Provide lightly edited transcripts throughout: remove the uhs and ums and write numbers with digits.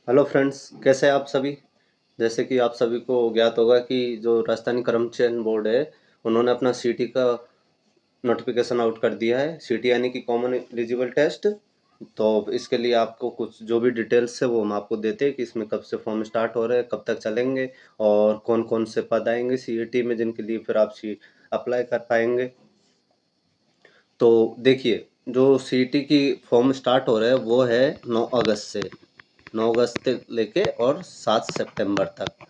Hello friends, कैसे हैं आप सभी। जैसे कि आप सभी को ज्ञात होगा कि जो राजस्थानी क्रम चयन बोर्ड है, उन्होंने अपना सीटी का नोटिफिकेशन आउट कर दिया है। सीटी यानी कि कॉमन एलिजिबल टेस्ट। तो इसके लिए आपको कुछ जो भी डिटेल्स है वो हम आपको देते हैं कि इसमें कब से फॉर्म स्टार्ट हो रहे हैं, कब तक चलेंगे और कौन कौन से पद आएंगे सीईटी में, जिनके लिए फिर आप सी अप्लाई कर पाएंगे। तो देखिए, जो सीईटी की फॉर्म स्टार्ट हो रहे हैं वो है 9 अगस्त से। 9 अगस्त से लेके और 7 सितंबर तक,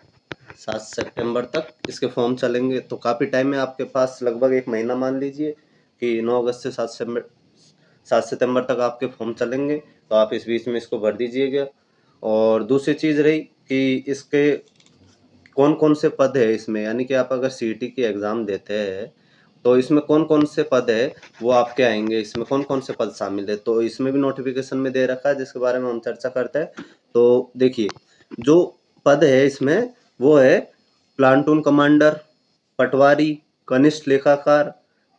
7 सितंबर तक इसके फॉर्म चलेंगे। तो काफ़ी टाइम है आपके पास, लगभग एक महीना मान लीजिए कि 9 अगस्त से 7 सितंबर तक आपके फॉर्म चलेंगे। तो आप इस बीच में इसको भर दीजिएगा। और दूसरी चीज़ रही कि इसके कौन कौन से पद है इसमें, यानी कि आप अगर सीईटी की एग्ज़ाम देते हैं तो इसमें कौन कौन से पद है वो आपके आएंगे। इसमें कौन कौन से पद शामिल है तो इसमें भी नोटिफिकेशन में दे रखा है, जिसके बारे में हम चर्चा करते हैं। तो देखिए, जो पद है इसमें वो है प्लाटून कमांडर, पटवारी, कनिष्ठ लेखाकार,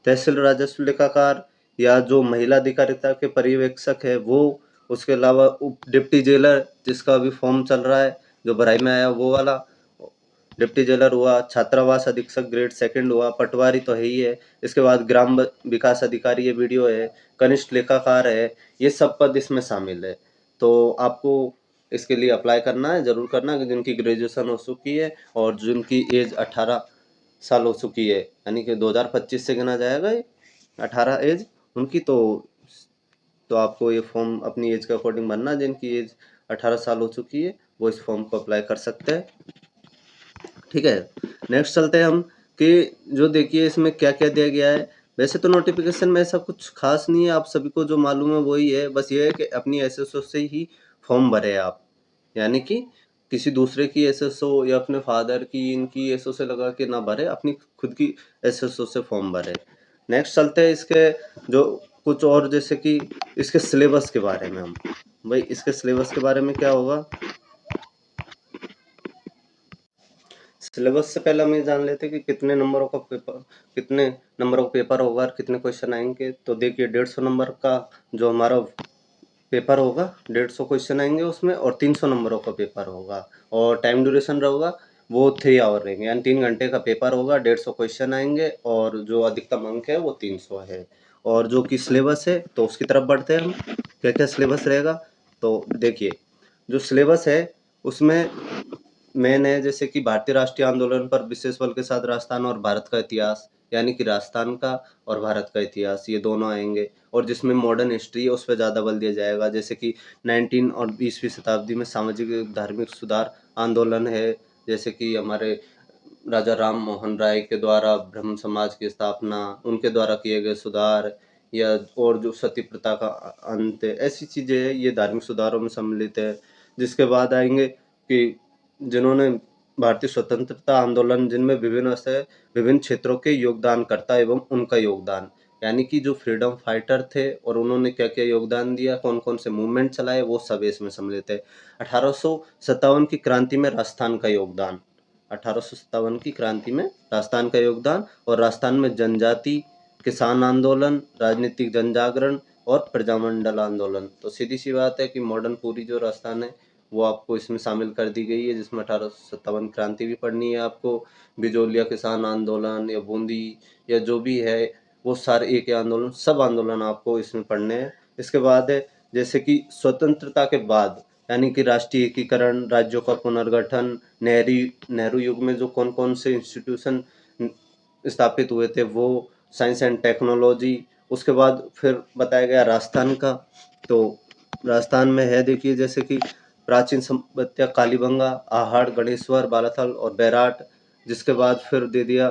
तहसील राजस्व लेखाकार, या जो महिला अधिकारिता के पर्यवेक्षक है वो। उसके अलावा उप डिप्टी जेलर, जिसका अभी फॉर्म चल रहा है, जो भराई में आया वो वाला डिप्टी जेलर हुआ। छात्रावास अधीक्षक ग्रेड सेकंड हुआ। पटवारी तो है ही है। इसके बाद ग्राम विकास अधिकारी ये वीडियो है। कनिष्ठ लेखाकार है। ये सब पद इसमें शामिल है। तो आपको इसके लिए अप्लाई करना है, ज़रूर करना है, जिनकी ग्रेजुएशन हो चुकी है और जिनकी एज 18 साल हो चुकी है, यानी कि 2025 से गिना जाएगा ये 18 एज उनकी। तो आपको ये फॉर्म अपनी एज के अकॉर्डिंग भरना है। जिनकी एज 18 साल हो चुकी है वो इस फॉर्म को अप्लाई कर सकते हैं। ठीक है, नेक्स्ट चलते हैं हम कि जो देखिए इसमें क्या क्या दिया गया है। वैसे तो नोटिफिकेशन में ऐसा कुछ खास नहीं है, आप सभी को जो मालूम है वही है। बस ये है कि अपनी एसएसओ से ही फॉर्म भरे आप, यानी कि किसी दूसरे की एसएसओ या अपने फादर की, इनकी एसओ से लगा के ना भरे, अपनी खुद की एसएसओ से फॉर्म भरे। नेक्स्ट चलते हैं इसके जो कुछ और, जैसे कि इसके सिलेबस के बारे में हम। भाई इसके सिलेबस के बारे में क्या होगा, सिलेबस से पहले हम ये जान लेते हैं कि कितने नंबरों का पेपर होगा और कितने क्वेश्चन आएंगे। तो देखिए, 150 नंबर का जो हमारा पेपर होगा, 150 क्वेश्चन आएंगे उसमें, और 300 नंबरों का पेपर होगा। और टाइम ड्यूरेशन रहेगा वो 3 आवर रहेंगे, यानी 3 घंटे का पेपर होगा, 150 क्वेश्चन आएंगे और जो अधिकतम अंक है वो 300 है। और जो कि सिलेबस है तो उसकी तरफ बढ़ते हैं हम, क्या क्या सिलेबस रहेगा। तो देखिए, जो सिलेबस है उसमें मेन है जैसे कि भारतीय राष्ट्रीय आंदोलन पर विशेष बल के साथ राजस्थान और भारत का इतिहास, यानी कि राजस्थान का और भारत का इतिहास, ये दोनों आएंगे। और जिसमें मॉडर्न हिस्ट्री है उस पर ज़्यादा बल दिया जाएगा, जैसे कि 19 और 20वीं शताब्दी में सामाजिक धार्मिक सुधार आंदोलन है, जैसे कि हमारे राजा राम मोहन राय के द्वारा ब्रह्म समाज की स्थापना, उनके द्वारा किए गए सुधार, या और जो सती प्रथा का अंत है, ऐसी चीज़ें हैं, ये धार्मिक सुधारों में सम्मिलित है। जिसके बाद आएंगे कि जिन्होंने भारतीय स्वतंत्रता आंदोलन, जिनमें विभिन्न क्षेत्रों के योगदानकर्ता एवं उनका योगदान, यानी कि जो फ्रीडम फाइटर थे और उन्होंने क्या क्या योगदान दिया, कौन कौन से मूवमेंट चलाए, वो सब इसमें सम्मिलित है। 1857 की क्रांति में राजस्थान का योगदान, 1857 की क्रांति में राजस्थान का योगदान, और राजस्थान में जनजाति, किसान आंदोलन, राजनीतिक जनजागरण और प्रजामंडल आंदोलन। तो सीधी सी बात है कि मॉडर्न पूरी जो राजस्थान है वो आपको इसमें शामिल कर दी गई है, जिसमें 1857 क्रांति भी पढ़नी है आपको, बिजोलिया किसान आंदोलन या बूंदी या जो भी है, वो सारे एक आंदोलन, सब आंदोलन आपको इसमें पढ़ने हैं। इसके बाद है जैसे कि स्वतंत्रता के बाद, यानी कि राष्ट्रीय एकीकरण, राज्यों का पुनर्गठन, नेहरू युग में जो कौन कौन से इंस्टीट्यूशन स्थापित हुए थे वो, साइंस एंड टेक्नोलॉजी। उसके बाद फिर बताया गया राजस्थान का। तो राजस्थान में है देखिए, जैसे कि प्राचीन सभ्यता कालीबंगा, आहड़, गणेश्वर, बालाथल और बैराट। जिसके बाद फिर दे दिया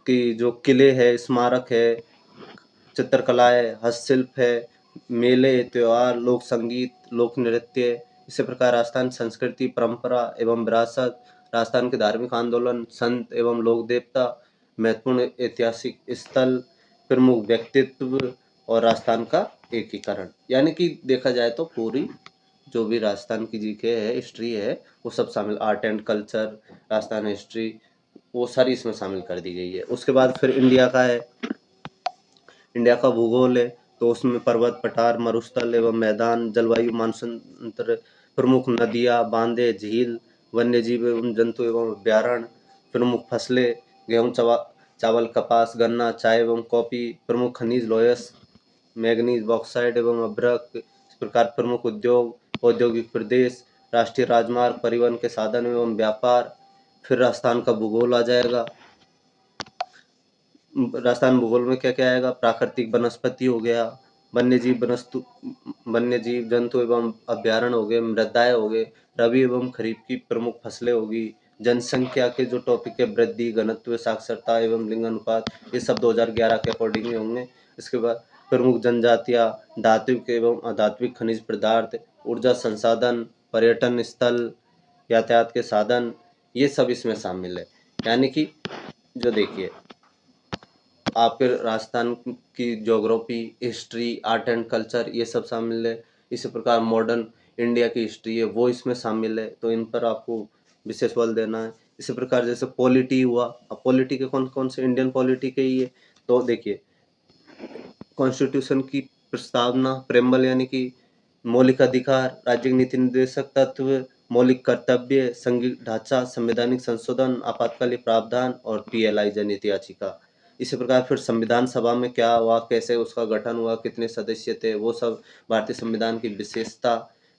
कि जो किले है, स्मारक है, चित्रकलाएँ, हस्तशिल्प है, मेले, त्योहार, लोक संगीत, लोक नृत्य। इसी प्रकार राजस्थान संस्कृति, परंपरा एवं विरासत, राजस्थान के धार्मिक आंदोलन, संत एवं लोक देवता, महत्वपूर्ण ऐतिहासिक स्थल, प्रमुख व्यक्तित्व और राजस्थान का एकीकरण। यानी कि देखा जाए तो पूरी जो भी राजस्थान की जीके है, हिस्ट्री है, वो सब शामिल, art and culture, Rajasthan history, वो सारी इसमें शामिल कर दी गई है। उसके बाद फिर इंडिया का है, इंडिया का भूगोल है। तो उसमें पर्वत, पठार, मरुस्थल एवं मैदान, जलवायु, मानसून, प्रमुख नदियाँ, बांधे, झील, वन्य जीव एवं जंतु एवं अभ्यारण्य, प्रमुख फसलें गेहूँ, चावल, कपास, गन्ना, चाय एवं कॉफी, प्रमुख खनिज लोयस, मैग्नीज, बॉक्साइट एवं अभ्रक। इस प्रकार प्रमुख उद्योग, औद्योगिक प्रदेश, राष्ट्रीय राजमार्ग, परिवहन के साधन एवं व्यापार। फिर राजस्थान का भूगोल आ जाएगा। राजस्थान भूगोल में क्या क्या आएगा? प्राकृतिक वनस्पति हो गया, वन्य जीव जंतु एवं अभ्यारण्य हो गए, मृदाएं हो गए, रबी एवं खरीफ की प्रमुख फसलें होगी, जनसंख्या के जो टॉपिक है वृद्धि, घनत्व, साक्षरता एवं लिंग अनुपात, ये सब 2011 के अकॉर्डिंग ही होंगे। इसके बाद प्रमुख जनजातियां, धात्विक एवं अधात्विक खनिज पदार्थ, ऊर्जा संसाधन, पर्यटन स्थल, यातायात के साधन, ये सब इसमें शामिल है। यानी कि जो देखिए आपके राजस्थान की geography, history, art and culture, ये सब शामिल है। इसी प्रकार मॉडर्न इंडिया की हिस्ट्री है वो इसमें शामिल है, तो इन पर आपको विशेष बल देना है। इसी प्रकार जैसे पॉलिटी हुआ, अब पॉलिटी के कौन कौन से? इंडियन पॉलिटी के ही है। तो देखिए कॉन्स्टिट्यूशन की प्रस्तावना, प्रेम्बल यानी कि मौलिक अधिकार, राज्य नीति निर्देशक तत्व, मौलिक कर्तव्य, संघिक ढांचा, संवैधानिक संशोधन, आपातकालीन प्रावधान और पीएलआई जनहित याचिका। इसी प्रकार फिर संविधान सभा में क्या हुआ, कैसे उसका गठन हुआ, कितने सदस्य थे, वो सब भारतीय संविधान की विशेषता,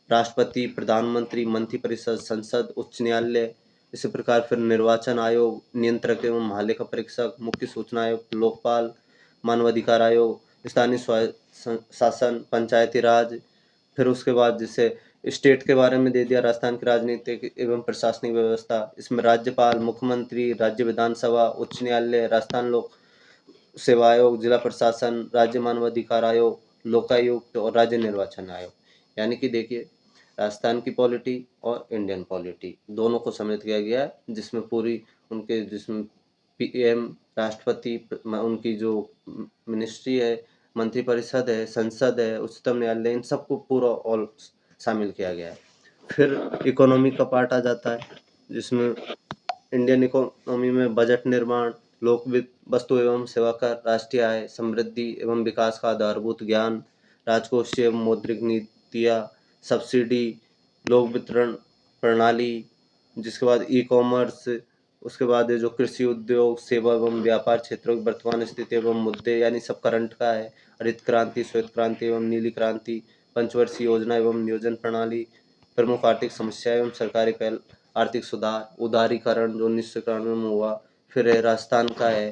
राष्ट्रपति, प्रधानमंत्री, मंत्रिपरिषद, संसद, उच्च न्यायालय। इसी प्रकार फिर निर्वाचन आयोग, नियंत्रक एवं महालेखा परीक्षक, मुख्य सूचना आयोग, लोकपाल, मानवाधिकार आयोग, स्थानीय शासन, पंचायती राज। फिर उसके बाद जैसे स्टेट के बारे में दे दिया, राजस्थान की राजनीतिक एवं प्रशासनिक व्यवस्था। इसमें राज्यपाल, मुख्यमंत्री, राज्य विधानसभा, उच्च न्यायालय, राजस्थान लोक सेवा आयोग, जिला प्रशासन, राज्य मानवाधिकार आयोग, लोकायुक्त और राज्य निर्वाचन आयोग। यानी कि देखिए राजस्थान की पॉलिटी और इंडियन पॉलिटी दोनों को सम्मिलित किया गया है, जिसमें पूरी उनके जिसमें पीएम, राष्ट्रपति, उनकी जो मिनिस्ट्री है, मंत्रिपरिषद है, संसद है, उच्चतम न्यायालय, इन सबको पूरा ऑल शामिल किया गया है। फिर इकोनॉमी का पार्ट आ जाता है, जिसमें इंडियन इकोनॉमी में बजट निर्माण, लोक वित्त, वस्तु एवं सेवा कर, राष्ट्रीय आय, समृद्धि एवं विकास का आधारभूत ज्ञान, राजकोषीय एवं मौद्रिक नीतियाँ, सब्सिडी, लोक वितरण प्रणाली, जिसके बाद ई कॉमर्स, उसके बाद ये जो कृषि उद्योग, सेवा एवं व्यापार क्षेत्रों की वर्तमान स्थिति एवं मुद्दे, यानी सब करंट का है। हरित क्रांति, श्वेत क्रांति एवं नीली क्रांति, पंचवर्षीय योजना एवं नियोजन प्रणाली, प्रमुख आर्थिक समस्या एवं सरकारी पहल, आर्थिक सुधार, उदारीकरण जो 1991 में हुआ। फिर है राजस्थान का है,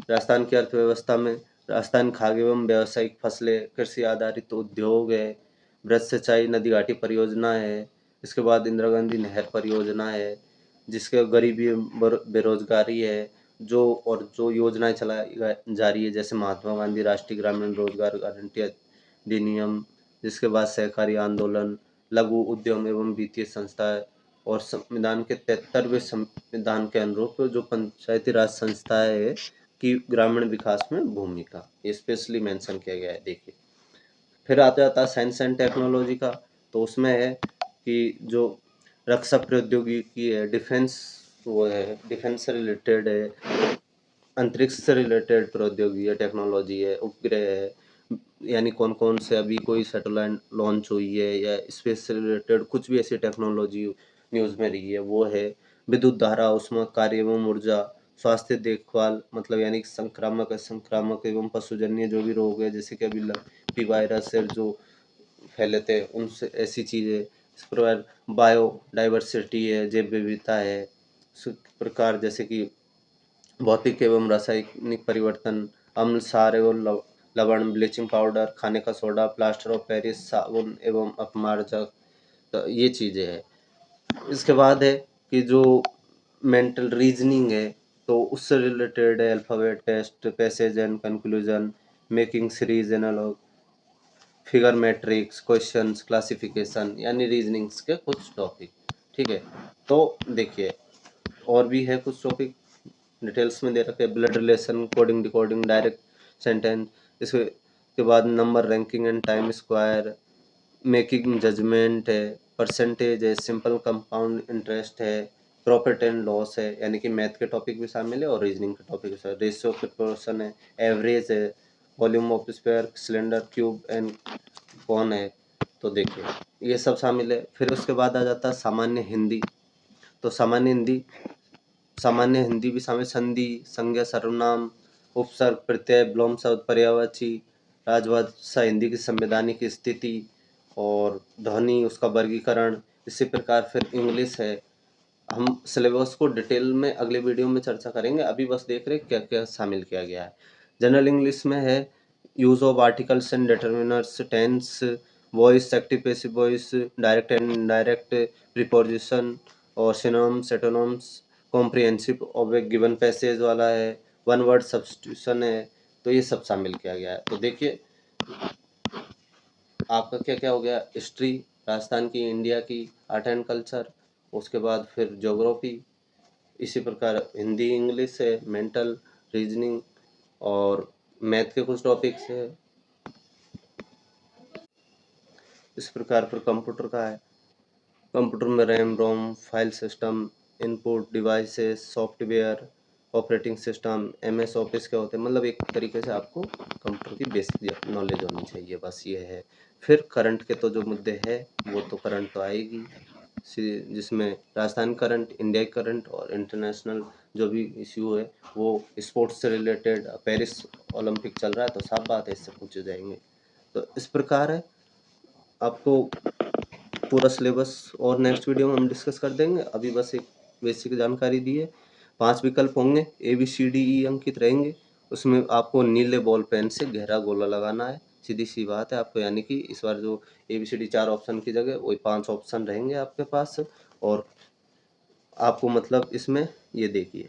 राजस्थान की अर्थव्यवस्था में राजस्थान खाद्य एवं व्यावसायिक फसलें, कृषि आधारित उद्योग है, वृहद सिंचाई नदी घाटी परियोजना है। इसके बाद इंदिरा गांधी नहर परियोजना है, जिसके गरीबी बेरोजगारी है, जो योजनाएं चलाई जा रही है, जैसे महात्मा गांधी राष्ट्रीय ग्रामीण रोजगार गारंटी अधिनियम, जिसके बाद सहकारी आंदोलन, लघु उद्यम एवं वित्तीय संस्थाएं, और संविधान के 73वें संविधान के अनुरूप जो पंचायती राज संस्थाएं है की ग्रामीण विकास में भूमिका स्पेशली मेंशन किया गया है। देखिए फिर आ जाता है साइंस एंड टेक्नोलॉजी का, तो उसमें है कि जो रक्षा प्रौद्योगिकी है, डिफेंस, वो है डिफेंस से रिलेटेड है, अंतरिक्ष से रिलेटेड प्रौद्योगिकी है, टेक्नोलॉजी है, उपग्रह है, यानी कौन कौन से अभी कोई सैटेलाइट लॉन्च हुई है या स्पेस से रिलेटेड कुछ भी ऐसी टेक्नोलॉजी न्यूज़ में रही है वो है। विद्युत धारा, उसमें कार्य एवं ऊर्जा, स्वास्थ्य देखभाल, मतलब यानी कि संक्रामक एवं पशुजन्य जो भी रोग है, जैसे कि अभी पी वायरस है जो फैले थे, उनसे ऐसी चीज़ें। इस प्रकार बायोडाइवर्सिटी है, जैव विविधता है। इस प्रकार जैसे कि भौतिक एवं रासायनिक परिवर्तन, अम्ल, क्षार एवं लवण, ब्लीचिंग पाउडर, खाने का सोडा, प्लास्टर ऑफ पेरिस, साबुन एवं अपमार्जक, तो ये चीज़ें हैं। इसके बाद है कि जो मेंटल रीजनिंग है, तो उससे रिलेटेड है alphabet test, passage and conclusion, making series analog, figure matrix, questions, classification, यानी रीजनिंग्स के कुछ टॉपिक। ठीक है, तो देखिए और भी है कुछ टॉपिक डिटेल्स में दे रखे हैं, blood relation, coding decoding, direct sentence. इसके बाद number, ranking and time square, making judgement है, परसेंटेज है, सिंपल कंपाउंड इंटरेस्ट है, प्रॉफिट एंड लॉस है, यानी कि मैथ के टॉपिक भी शामिल है और रीजनिंग के टॉपिक भी शामिल है, रेशियो प्रोपोर्शन है, एवरेज है, volume of sphere, cylinder, cube and कौन है। तो देखिए ये सब शामिल है। फिर उसके बाद आ जाता है सामान्य हिंदी। तो सामान्य हिंदी भी शामिल, संधि, संज्ञा, सर्वनाम, उपसर्ग, प्रत्यय, विलोम शब्द, पर्यायवाची, राजभाषा हिंदी की संवैधानिक स्थिति और ध्वनि, उसका वर्गीकरण। इसी प्रकार फिर इंग्लिश है। हम सिलेबस को डिटेल में अगले वीडियो में चर्चा करेंगे, अभी बस देख रहे क्या क्या शामिल किया गया है। जनरल इंग्लिश में है use of articles and determiners, tense, voice, active passive voice, direct and indirect preposition और synonyms, antonyms, comprehensive of a given passage वाला है, वन वर्ड सब्स्टिट्यूशन है। तो ये सब शामिल किया गया है। तो देखिए आपका क्या क्या हो गया, हिस्ट्री, राजस्थान की, इंडिया की, आर्ट एंड कल्चर, उसके बाद फिर ज्योग्राफी। इसी प्रकार हिंदी इंग्लिश है, मेंटल, रीजनिंग और मैथ के कुछ टॉपिक्स है। इस प्रकार फिर कंप्यूटर का है। कंप्यूटर में RAM, ROM, file system, input devices, software, operating system, MS Office क्या होते हैं, मतलब एक तरीके से आपको कंप्यूटर की बेसिक नॉलेज होनी चाहिए, बस ये है। फिर करंट के तो जो मुद्दे हैं वो तो करंट तो आएगी, जिसमें राजस्थान करंट, इंडिया करंट और इंटरनेशनल जो भी इश्यू है वो स्पोर्ट्स से रिलेटेड। पेरिस ओलंपिक चल रहा है तो साफ बात है इससे पूछे जाएंगे। तो इस प्रकार है, आपको पूरा सिलेबस और नेक्स्ट वीडियो में हम डिस्कस कर देंगे। अभी बस एक बेसिक जानकारी दी है। 5 विकल्प होंगे, ABCDE अंकित रहेंगे। उसमें आपको नीले बॉल पेन से गहरा गोला लगाना है, सीधी सी बात है आपको। यानी कि इस बार जो ABCD 4 ऑप्शन की जगह वही 5 ऑप्शन रहेंगे आपके पास। और आपको मतलब इसमें ये देखिए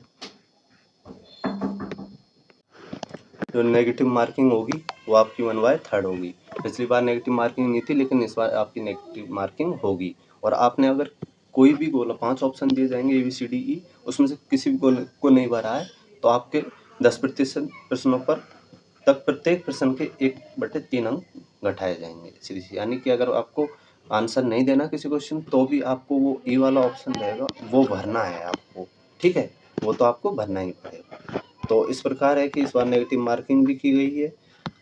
जो नेगेटिव मार्किंग होगी वो आपकी 1/3 होगी। पिछली बार नेगेटिव मार्किंग नहीं थी, लेकिन इस बार आपकी नेगेटिव मार्किंग होगी। और आपने अगर कोई भी गोला, 5 ऑप्शन दिए जाएंगे ABCDE, उसमें से किसी भी गोले को नहीं भरा है तो आपके 10% प्रश्नों पर तक प्रत्येक प्रश्न के 1/3 अंक घटाए जाएंगे सीधी सी। यानी कि अगर आपको आंसर नहीं देना किसी क्वेश्चन तो भी आपको वो E वाला ऑप्शन रहेगा वो भरना है आपको, ठीक है, वो तो आपको भरना ही पड़ेगा। तो इस प्रकार है कि इस बार नेगेटिव मार्किंग भी की गई है।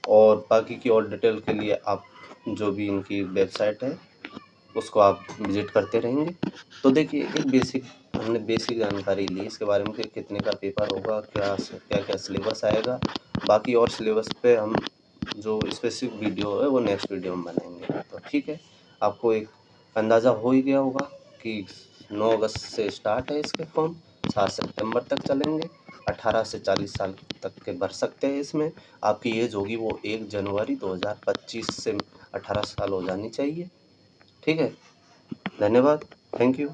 और बाकी की और डिटेल के लिए आप जो भी इनकी वेबसाइट है उसको आप विजिट करते रहेंगे। तो देखिए एक बेसिक हमने बेसिक जानकारी ली इसके बारे में कि कितने का पेपर होगा, क्या क्या सिलेबस आएगा। बाकी और सिलेबस पे हम जो स्पेसिफिक वीडियो है वो नेक्स्ट वीडियो में बनाएंगे। तो ठीक है, आपको एक अंदाज़ा हो ही गया होगा कि 9 अगस्त से स्टार्ट है इसके फॉर्म, 7 सितंबर तक चलेंगे। 18 से 40 साल तक के भर सकते हैं इसमें। आपकी एज होगी वो 1 जनवरी 2025 से 18 साल हो जानी चाहिए, ठीक है। धन्यवाद, थैंक यू।